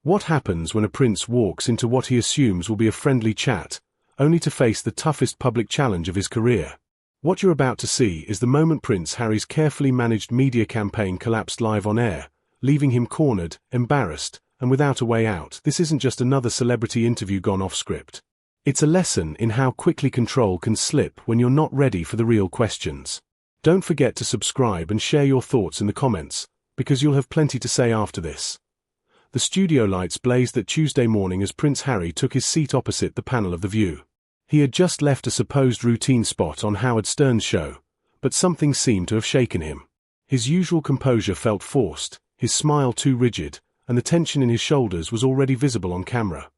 What happens when a prince walks into what he assumes will be a friendly chat, only to face the toughest public challenge of his career? What you're about to see is the moment Prince Harry's carefully managed media campaign collapsed live on air, leaving him cornered, embarrassed, and without a way out. This isn't just another celebrity interview gone off script. It's a lesson in how quickly control can slip when you're not ready for the real questions. Don't forget to subscribe and share your thoughts in the comments, because you'll have plenty to say after this. The studio lights blazed that Tuesday morning as Prince Harry took his seat opposite the panel of The View. He had just left a supposed routine spot on Howard Stern's show, but something seemed to have shaken him. His usual composure felt forced, his smile too rigid, and the tension in his shoulders was already visible on camera.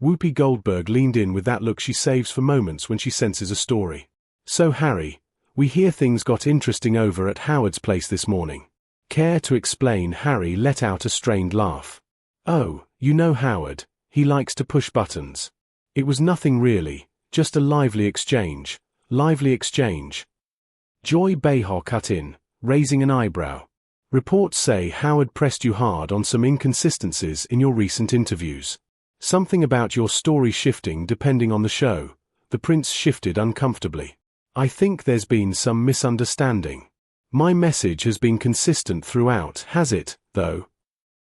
Whoopi Goldberg leaned in with that look she saves for moments when she senses a story. "So Harry, we hear things got interesting over at Howard's place this morning. Care to explain?" Harry let out a strained laugh. "Oh, you know Howard, he likes to push buttons. It was nothing really, just a lively exchange. Joy Behar cut in, raising an eyebrow. "Reports say Howard pressed you hard on some inconsistencies in your recent interviews. Something about your story shifting depending on the show." The prince shifted uncomfortably. "I think there's been some misunderstanding. My message has been consistent throughout, has it, though?"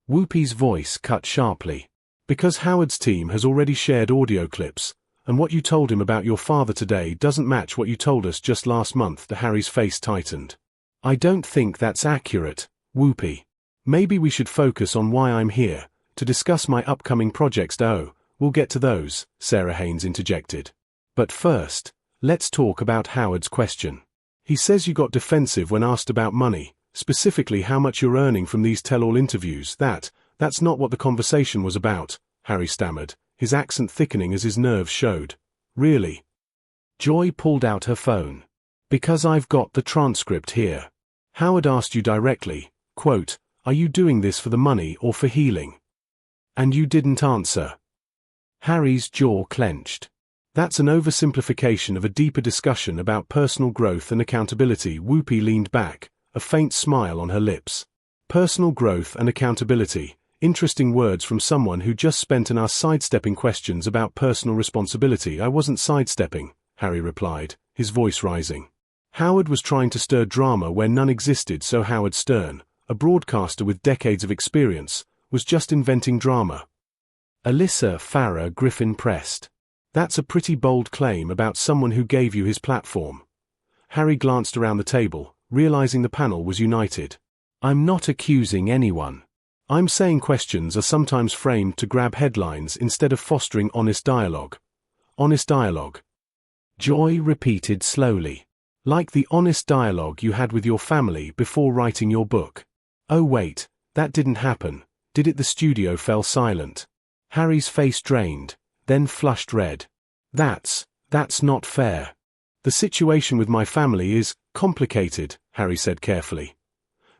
Whoopi's voice cut sharply. "Because Howard's team has already shared audio clips, and what you told him about your father today doesn't match what you told us just last month." Harry's face tightened. "I don't think that's accurate, Whoopi. Maybe we should focus on why I'm here, to discuss my upcoming projects." "Oh, we'll get to those," Sarah Haynes interjected. "But first, let's talk about Howard's question. He says you got defensive when asked about money, specifically how much you're earning from these tell-all interviews. That's not what the conversation was about," Harry stammered, his accent thickening as his nerves showed. "Really?" Joy pulled out her phone. "Because I've got the transcript here. Howard asked you directly, quote, 'Are you doing this for the money or for healing?' And you didn't answer." Harry's jaw clenched. "That's an oversimplification of a deeper discussion about personal growth and accountability." Whoopi leaned back, a faint smile on her lips. Personal growth and accountability. Interesting words from someone who just spent an hour sidestepping questions about personal responsibility. "I wasn't sidestepping," Harry replied, his voice rising. "Howard was trying to stir drama where none existed, so Howard Stern, a broadcaster with decades of experience, was just inventing drama." Alyssa Farah Griffin pressed. "That's a pretty bold claim about someone who gave you his platform." Harry glanced around the table, realizing the panel was united. "I'm not accusing anyone. I'm saying questions are sometimes framed to grab headlines instead of fostering honest dialogue." "Honest dialogue," Joy repeated slowly. "Like the honest dialogue you had with your family before writing your book." "Oh wait, that didn't happen, did it?" The studio fell silent. Harry's face drained, then flushed red. That's not fair. The situation with my family is complicated," Harry said carefully.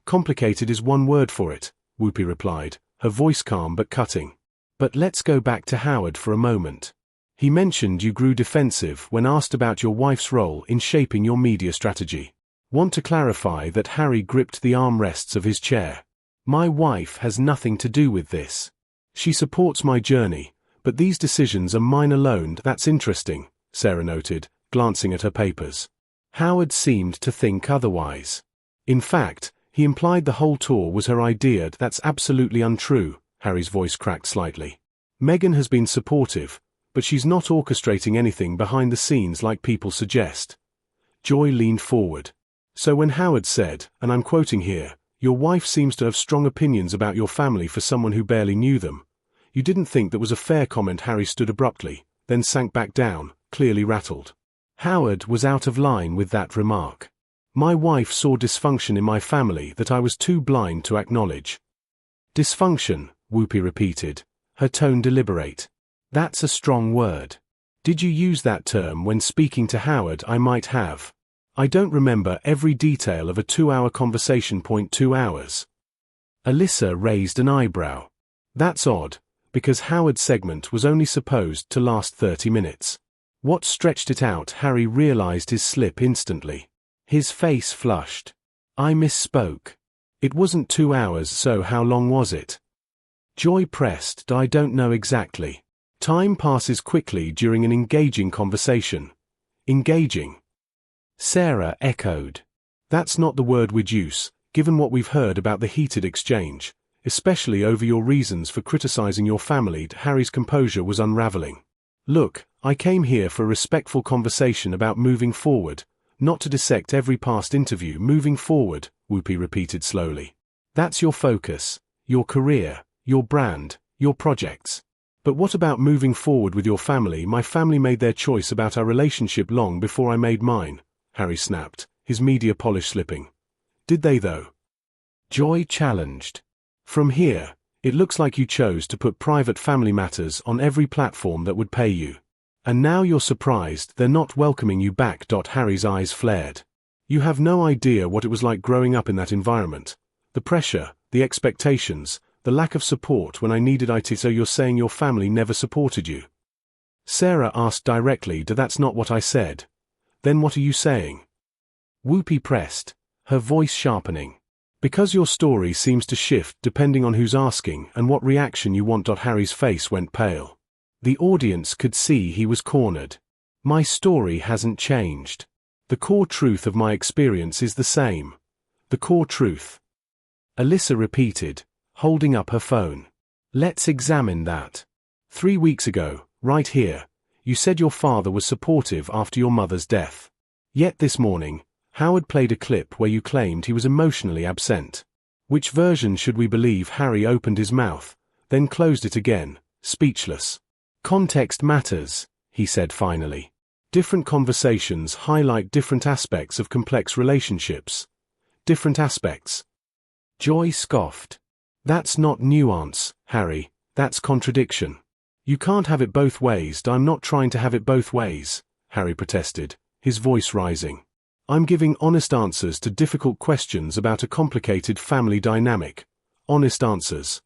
"Complicated is one word for it," Whoopi replied, her voice calm but cutting. "But let's go back to Howard for a moment. He mentioned you grew defensive when asked about your wife's role in shaping your media strategy." "Want to clarify that?" Harry gripped the armrests of his chair. "My wife has nothing to do with this. She supports my journey, but these decisions are mine alone." "That's interesting," Sarah noted, glancing at her papers. Howard seemed to think otherwise. "In fact, he implied the whole tour was her idea." "That's absolutely untrue," Harry's voice cracked slightly. "Meghan has been supportive, but she's not orchestrating anything behind the scenes like people suggest." Joy leaned forward. "So when Howard said, and I'm quoting here, 'Your wife seems to have strong opinions about your family for someone who barely knew them,' you didn't think that was a fair comment?" Harry stood abruptly, then sank back down, clearly rattled. Howard was out of line with that remark. "My wife saw dysfunction in my family that I was too blind to acknowledge." "Dysfunction," Whoopi repeated, her tone deliberate. "That's a strong word. Did you use that term when speaking to Howard?" "I might have. I don't remember every detail of a 2-hour conversation. 2 hours. Alyssa raised an eyebrow. "That's odd, because Howard's segment was only supposed to last 30 minutes. What stretched it out?" Harry realized his slip instantly. His face flushed. "I misspoke. It wasn't 2 hours, so how long was it?" Joy pressed. I don't know exactly. Time passes quickly during an engaging conversation. Engaging. Sarah echoed. That's not the word we'd use, given what we've heard about the heated exchange, especially over your reasons for criticizing your family. Harry's composure was unraveling. Look, I came here for a respectful conversation about moving forward, not to dissect every past interview. Moving forward, Whoopi repeated slowly. That's your focus, your career, your brand, your projects. But what about moving forward with your family? My family made their choice about our relationship long before I made mine, Harry snapped, his media polish slipping. Did they though? Joy challenged. From here, it looks like you chose to put private family matters on every platform that would pay you. And now you're surprised they're not welcoming you back. Harry's eyes flared. You have no idea what it was like growing up in that environment. The pressure, the expectations, the lack of support when I needed it. So you're saying your family never supported you? Sarah asked directly. That's not what I said. Then what are you saying? Whoopi pressed, her voice sharpening. Because your story seems to shift depending on who's asking and what reaction you want. Harry's face went pale. The audience could see he was cornered. My story hasn't changed. The core truth of my experience is the same. The core truth. Alyssa repeated, holding up her phone. Let's examine that. 3 weeks ago, right here, you said your father was supportive after your mother's death. Yet this morning, Howard played a clip where you claimed he was emotionally absent. Which version should we believe? Harry opened his mouth, then closed it again, speechless. Context matters, he said finally. Different conversations highlight different aspects of complex relationships. Different aspects. Joy scoffed. That's not nuance, Harry, that's contradiction. You can't have it both ways. I'm not trying to have it both ways, Harry protested, his voice rising. I'm giving honest answers to difficult questions about a complicated family dynamic. Honest answers.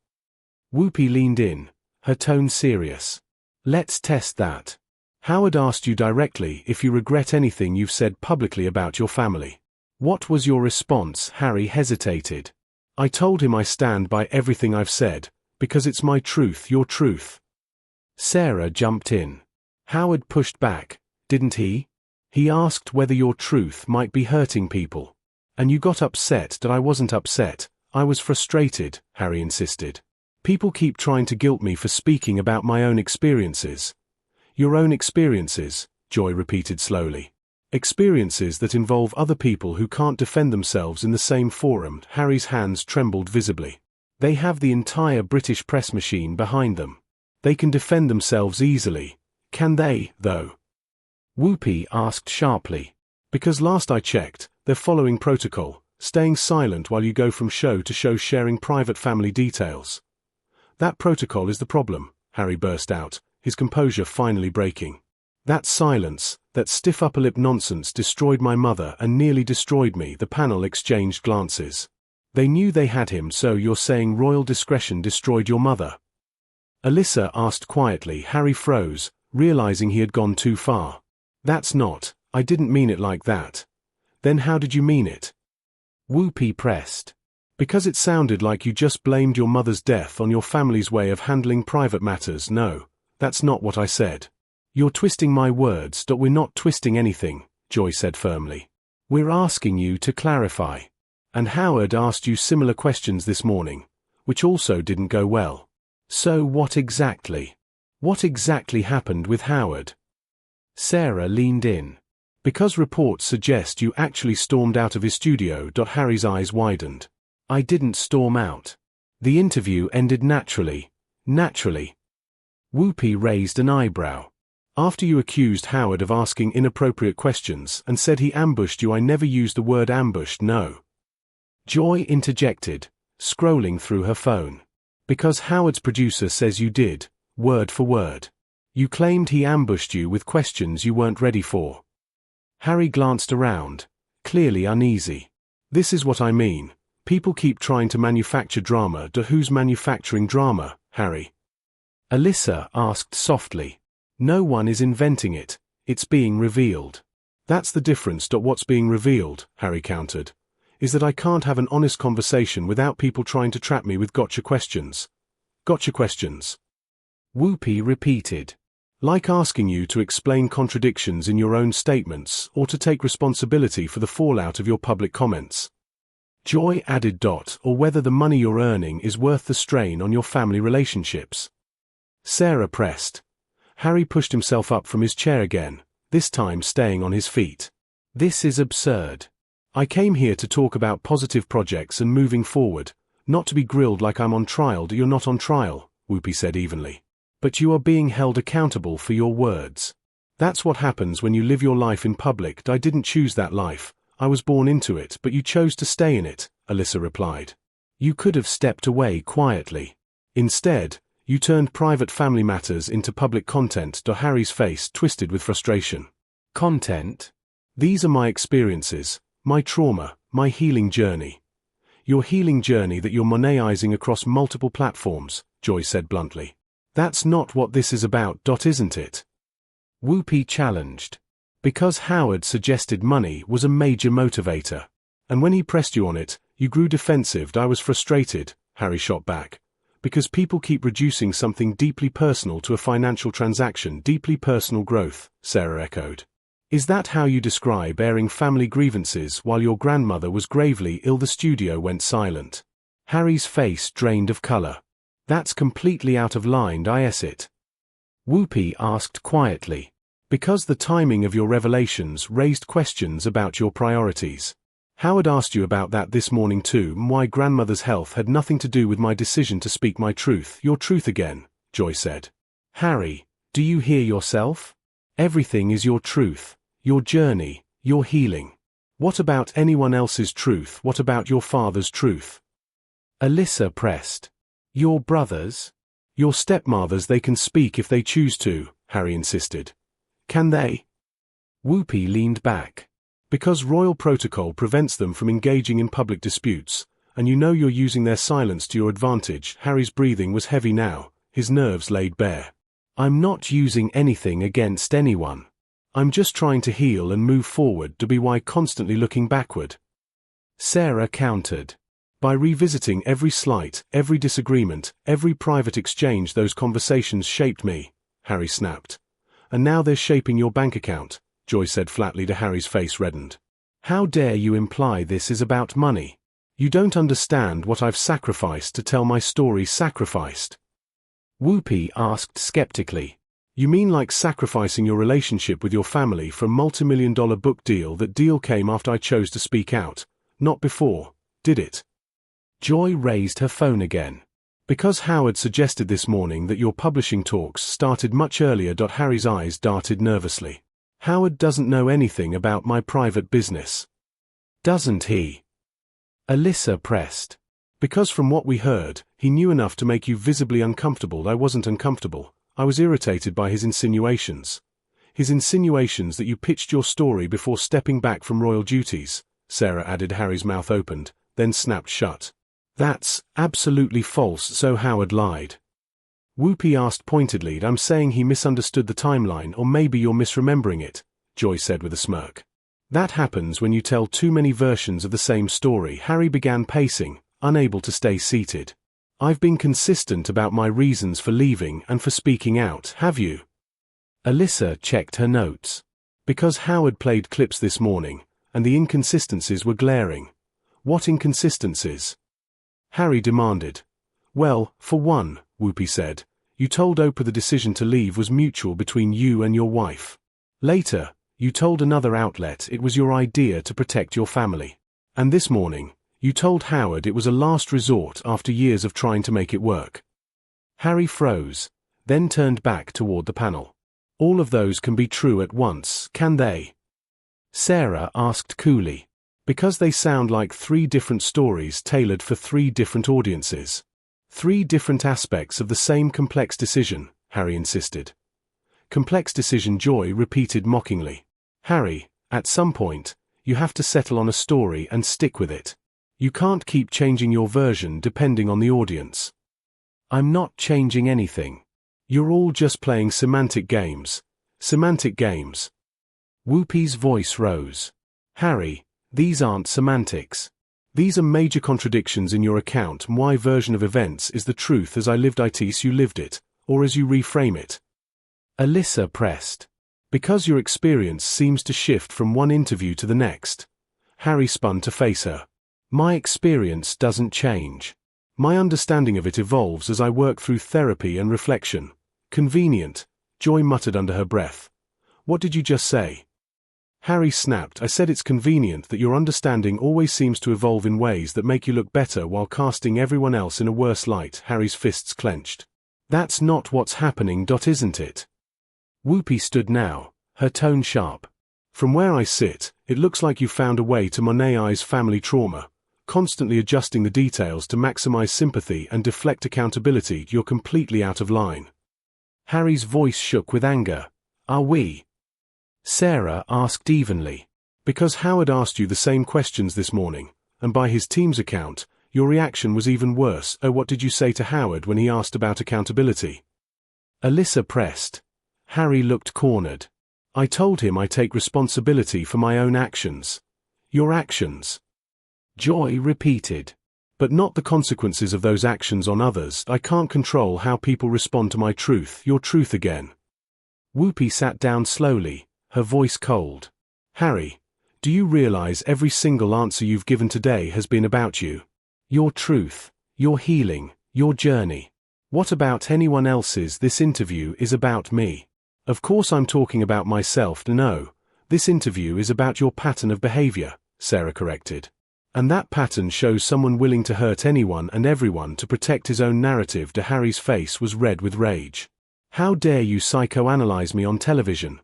Whoopi leaned in, her tone serious. Let's test that. Howard asked you directly if you regret anything you've said publicly about your family. What was your response? Harry hesitated. I told him I stand by everything I've said, because it's my truth, your truth. Sarah jumped in. Howard pushed back, didn't he? He asked whether your truth might be hurting people. And you got upset. That I wasn't upset, I was frustrated, Harry insisted. People keep trying to guilt me for speaking about my own experiences. Your own experiences, Joy repeated slowly. Experiences that involve other people who can't defend themselves in the same forum. Harry's hands trembled visibly. They have the entire British press machine behind them. They can defend themselves easily. Can they, though? Whoopi asked sharply. Because last I checked, they're following protocol, staying silent while you go from show to show, sharing private family details. That protocol is the problem, Harry burst out, his composure finally breaking. That silence, that stiff upper-lip nonsense destroyed my mother and nearly destroyed me. The panel exchanged glances. They knew they had him. So you're saying royal discretion destroyed your mother? Alyssa asked quietly. Harry froze, realizing he had gone too far. That's not, I didn't mean it like that. Then how did you mean it? Whoopi pressed. Because it sounded like you just blamed your mother's death on your family's way of handling private matters. No, that's not what I said. You're twisting my words. We're not twisting anything, Joy said firmly. We're asking you to clarify. And Howard asked you similar questions this morning, which also didn't go well. So what exactly happened with Howard? Sarah leaned in. Because reports suggest you actually stormed out of his studio. Harry's eyes widened. I didn't storm out. The interview ended naturally. Naturally. Whoopi raised an eyebrow. After you accused Howard of asking inappropriate questions and said he ambushed you. I never used the word ambushed, no. Joy interjected, scrolling through her phone. Because Howard's producer says you did, word for word. You claimed he ambushed you with questions you weren't ready for. Harry glanced around, clearly uneasy. This is what I mean. People keep trying to manufacture drama. Who's manufacturing drama, Harry? Alyssa asked softly. No one is inventing it, it's being revealed. That's the difference. What's being revealed, Harry countered, is that I can't have an honest conversation without people trying to trap me with gotcha questions. Gotcha questions. Whoopi repeated. Like asking you to explain contradictions in your own statements or to take responsibility for the fallout of your public comments. Joy added. Or whether the money you're earning is worth the strain on your family relationships. Sarah pressed. Harry pushed himself up from his chair again, this time staying on his feet. This is absurd. I came here to talk about positive projects and moving forward, not to be grilled like I'm on trial. You're not on trial, Whoopi said evenly. But you are being held accountable for your words. That's what happens when you live your life in public. I didn't choose that life, I was born into it, but you chose to stay in it, Alyssa replied. You could have stepped away quietly. Instead, you turned private family matters into public content. Harry's face twisted with frustration. Content? These are my experiences, my trauma, my healing journey. Your healing journey that you're monetizing across multiple platforms, Joy said bluntly. That's not what this is about, isn't it? Whoopi challenged. Because Howard suggested money was a major motivator. And when he pressed you on it, you grew defensive. I was frustrated, Harry shot back. Because people keep reducing something deeply personal to a financial transaction. Deeply personal growth, Sarah echoed. Is that how you describe airing family grievances while your grandmother was gravely ill? The studio went silent. Harry's face drained of color. That's completely out of line. Is it? Whoopi asked quietly. Because the timing of your revelations raised questions about your priorities. Howard asked you about that this morning too. My grandmother's health had nothing to do with my decision to speak my truth. Your truth again, Joy said. Harry, do you hear yourself? Everything is your truth, your journey, your healing. What about anyone else's truth? What about your father's truth? Alyssa pressed. Your brothers? Your stepmothers? They can speak if they choose to, Harry insisted. Can they? Whoopi leaned back. Because royal protocol prevents them from engaging in public disputes, and you know you're using their silence to your advantage. Harry's breathing was heavy now, his nerves laid bare. I'm not using anything against anyone. I'm just trying to heal and move forward. Why constantly looking backward? Sarah countered. By revisiting every slight, every disagreement, every private exchange. Those conversations shaped me, Harry snapped. And now they're shaping your bank account, Joy said flatly. Harry's face reddened. How dare you imply this is about money? You don't understand what I've sacrificed to tell my story. Sacrificed? Whoopi asked skeptically. You mean like sacrificing your relationship with your family for a multi-million-dollar book deal? That deal came after I chose to speak out, not before, did it? Joy raised her phone again. Because Howard suggested this morning that your publishing talks started much earlier. Harry's eyes darted nervously. Howard doesn't know anything about my private business. Doesn't he? Alyssa pressed. Because from what we heard, he knew enough to make you visibly uncomfortable. I wasn't uncomfortable. I was irritated by his insinuations. His insinuations that you pitched your story before stepping back from royal duties, Sarah added. Harry's mouth opened, then snapped shut. That's absolutely false. So Howard lied? Whoopi asked pointedly. I'm saying he misunderstood the timeline, or maybe you're misremembering it, Joy said with a smirk. That happens when you tell too many versions of the same story. Harry began pacing, unable to stay seated. I've been consistent about my reasons for leaving and for speaking out, have you? Alyssa checked her notes. Because Howard played clips this morning, and the inconsistencies were glaring. What inconsistencies? Harry demanded. Well, for one, Whoopi said, you told Oprah the decision to leave was mutual between you and your wife. Later, you told another outlet it was your idea to protect your family. And this morning, you told Howard it was a last resort after years of trying to make it work. Harry froze, then turned back toward the panel. All of those can be true at once, can they? Sarah asked coolly. Because they sound like three different stories tailored for three different audiences. Three different aspects of the same complex decision, Harry insisted. Complex decision, Joy repeated mockingly. Harry, at some point, you have to settle on a story and stick with it. You can't keep changing your version depending on the audience. I'm not changing anything. You're all just playing semantic games. Semantic games. Whoopi's voice rose. Harry, these aren't semantics. These are major contradictions in your account. My version of events is the truth as I lived it, you lived it, or as you reframe it. Alyssa pressed. Because your experience seems to shift from one interview to the next. Harry spun to face her. My experience doesn't change. My understanding of it evolves as I work through therapy and reflection. Convenient, Joy muttered under her breath. What did you just say? Harry snapped. I said it's convenient that your understanding always seems to evolve in ways that make you look better while casting everyone else in a worse light. Harry's fists clenched. That's not what's happening, isn't it? Whoopi stood now, her tone sharp. From where I sit, it looks like you found a way to monetize family trauma, constantly adjusting the details to maximize sympathy and deflect accountability. You're completely out of line. Harry's voice shook with anger. Are we? Sarah asked evenly. Because Howard asked you the same questions this morning, and by his team's account, your reaction was even worse. Oh, what did you say to Howard when he asked about accountability? Alyssa pressed. Harry looked cornered. I told him I take responsibility for my own actions. Your actions? Joy repeated. But not the consequences of those actions on others. I can't control how people respond to my truth. Your truth again. Whoopi sat down slowly, her voice cold. Harry, do you realize every single answer you've given today has been about you? Your truth, your healing, your journey. What about anyone else's? This interview is about me. Of course I'm talking about myself. No, this interview is about your pattern of behavior, Sarah corrected. And that pattern shows someone willing to hurt anyone and everyone to protect his own narrative. Harry's face was red with rage. How dare you psychoanalyze me on television?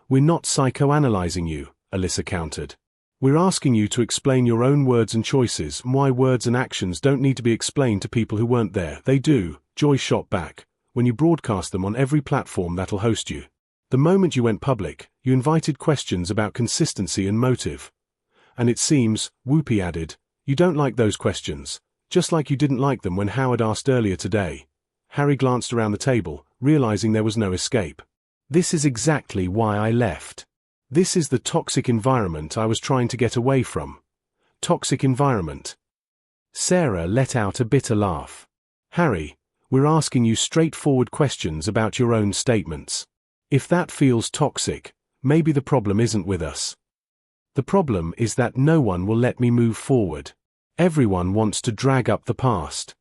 We're not psychoanalyzing you, Alyssa countered. We're asking you to explain your own words and choices. My words and actions don't need to be explained to people who weren't there. They do, Joy shot back, when you broadcast them on every platform that'll host you. The moment you went public, you invited questions about consistency and motive. And it seems, Whoopi added, you don't like those questions, just like you didn't like them when Howard asked earlier today. Harry glanced around the table, realizing there was no escape. This is exactly why I left. This is the toxic environment I was trying to get away from. Toxic environment. Sarah let out a bitter laugh. Harry, we're asking you straightforward questions about your own statements. If that feels toxic, maybe the problem isn't with us. The problem is that no one will let me move forward. Everyone wants to drag up the past.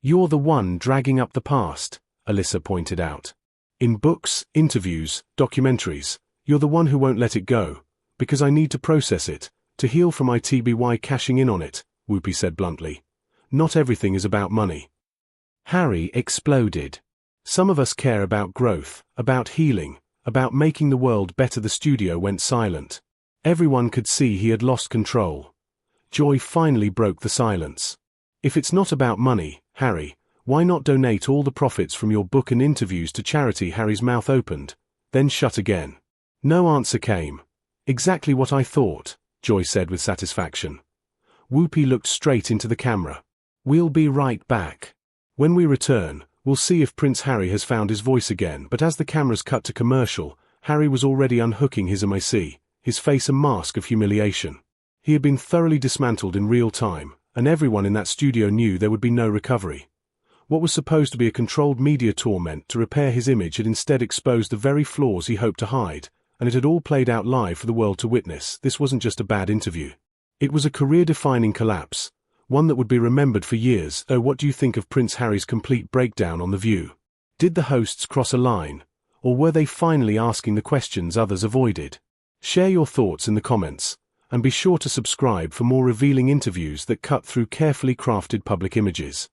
You're the one dragging up the past, Alyssa pointed out. In books, interviews, documentaries, you're the one who won't let it go, because I need to process it, to heal from my TBY. Cashing in on it, Whoopi said bluntly. Not everything is about money. Harry exploded. Some of us care about growth, about healing, about making the world better. The studio went silent. Everyone could see he had lost control. Joy finally broke the silence. If it's not about money, Harry, why not donate all the profits from your book and interviews to charity? Harry's mouth opened, then shut again. No answer came. Exactly what I thought, Joy said with satisfaction. Whoopi looked straight into the camera. We'll be right back. When we return, we'll see if Prince Harry has found his voice again. But as the cameras cut to commercial, Harry was already unhooking his MAC. His face a mask of humiliation. He had been thoroughly dismantled in real time, and everyone in that studio knew there would be no recovery. What was supposed to be a controlled media torment to repair his image had instead exposed the very flaws he hoped to hide, and it had all played out live for the world to witness. This wasn't just a bad interview. It was a career-defining collapse, one that would be remembered for years. Oh, what do you think of Prince Harry's complete breakdown on The View? Did the hosts cross a line, or were they finally asking the questions others avoided? Share your thoughts in the comments, and be sure to subscribe for more revealing interviews that cut through carefully crafted public images.